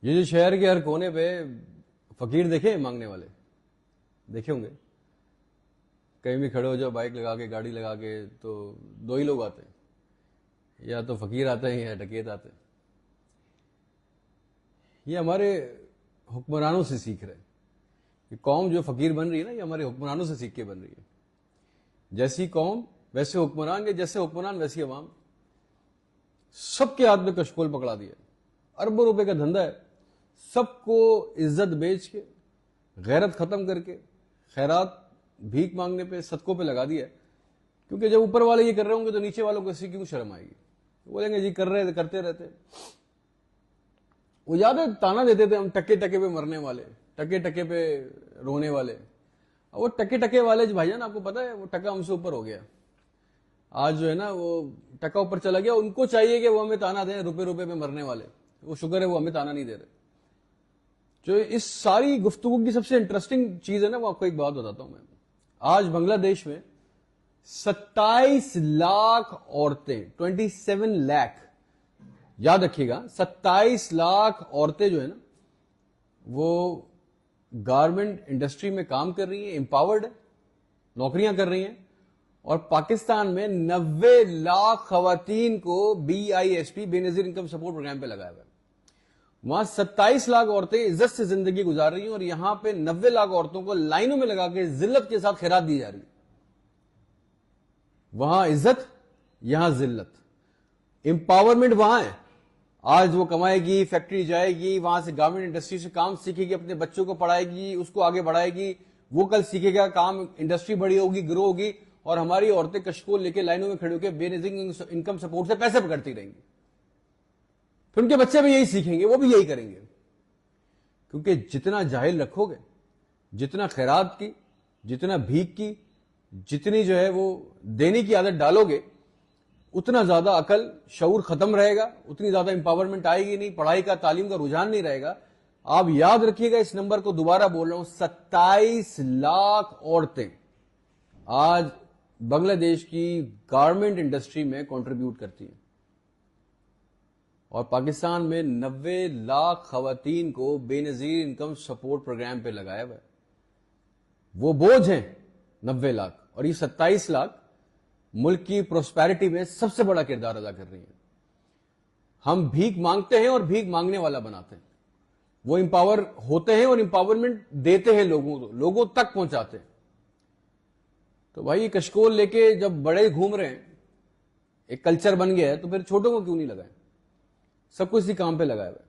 یہ جو شہر کے ہر کونے پہ فقیر دیکھے مانگنے والے دیکھے ہوں گے. کہیں بھی کھڑے ہو جاؤ بائک لگا کے گاڑی لگا کے تو دو ہی لوگ آتے ہیں, یا تو فقیر آتے ہیں یا ڈکیت آتے ہیں. یہ ہمارے حکمرانوں سے سیکھ رہے ہیں. یہ قوم جو فقیر بن رہی ہے نا, یہ ہمارے حکمرانوں سے سیکھ کے بن رہی ہے. جیسی قوم ویسے حکمران, کے جیسے حکمران ویسی عوام. سب کے ہاتھ میں کشکول پکڑا دیا, اربوں روپے کا دھندا ہے. سب کو عزت بیچ کے, غیرت ختم کر کے, خیرات بھیک مانگنے پہ, صدقوں پہ لگا دیا ہے. کیونکہ جب اوپر والے یہ کر رہے ہوں گے تو نیچے والوں کو اسی کیوں شرم آئے گی. بولیں گے جی کر رہے کرتے رہتے. وہ یاد ہے تانا دیتے تھے ہم ٹکے ٹکے پہ مرنے والے, ٹکے ٹکے پہ رونے والے. وہ ٹکے ٹکے والے بھائی جان آپ کو پتا ہے وہ ٹکا ہم سے اوپر ہو گیا. آج جو ہے نا وہ ٹکا اوپر چلا گیا. ان کو چاہیے کہ وہ ہمیں تانا دیں روپے روپے پہ مرنے والے. وہ شکر ہے وہ ہمیں تانا نہیں دے رہے. جو اس ساری گفتگو کی سب سے انٹرسٹنگ چیز ہے نا, وہ آپ کو ایک بات بتاتا ہوں میں. آج بنگلہ دیش میں 27 لاکھ عورتیں, 27 لاکھ, یاد رکھیے گا 27 لاکھ عورتیں جو ہے نا وہ گارمنٹ انڈسٹری میں کام کر رہی ہیں, امپاورڈ, نوکریاں کر رہی ہیں. اور پاکستان میں 90 لاکھ خواتین کو BISP, بے نظیر انکم سپورٹ پروگرام پہ لگایا ہوا ہے. وہاں 27 لاکھ عورتیں عزت سے زندگی گزار رہی ہیں, اور یہاں پہ 90 لاکھ عورتوں کو لائنوں میں لگا کے ذلت کے ساتھ خیرات دی جا رہی ہے. وہاں عزت, یہاں ذلت. امپاورمنٹ وہاں ہے. آج وہ کمائے گی, فیکٹری جائے گی, وہاں سے گورنمنٹ انڈسٹری سے کام سیکھے گی, اپنے بچوں کو پڑھائے گی, اس کو آگے بڑھائے گی. وہ کل سیکھے گا کام, انڈسٹری بڑی ہوگی, گرو ہوگی, اور ہماری عورتیں کشکول لے کے لائنوں میں کھڑے ہو کے بے نظیر انکم سپورٹ سے پیسے پکڑتی رہیں گی. پھر ان کے بچے بھی یہی سیکھیں گے, وہ بھی یہی کریں گے. کیونکہ جتنا جاہل رکھو گے, جتنا خیرات کی, جتنا بھیک کی, جتنی جو ہے وہ دینے کی عادت ڈالو گے, اتنا زیادہ عقل شعور ختم رہے گا, اتنی زیادہ امپاورمنٹ آئے گی نہیں, پڑھائی کا تعلیم کا رجحان نہیں رہے گا. آپ یاد رکھیے گا اس نمبر کو, دوبارہ بول رہا ہوں, 27 لاکھ عورتیں آج بنگلہ دیش کی گارمنٹ انڈسٹری میں کنٹریبیوٹ کرتی ہیں, اور پاکستان میں 90 لاکھ خواتین کو بے نظیر انکم سپورٹ پروگرام پہ لگایا ہوا ہے. وہ بوجھ ہیں 90 لاکھ, اور یہ 27 لاکھ ملک کی پروسپیرٹی میں سب سے بڑا کردار ادا کر رہی ہیں. ہم بھیک مانگتے ہیں اور بھیک مانگنے والا بناتے ہیں. وہ امپاور ہوتے ہیں اور امپاورمنٹ دیتے ہیں لوگوں تک پہنچاتے ہیں. تو بھائی یہ کشکول لے کے جب بڑے گھوم رہے ہیں, ایک کلچر بن گیا ہے, تو پھر چھوٹوں کو کیوں نہیں لگائیں؟ سب کو اسی کام پہ لگایا ہوا ہے.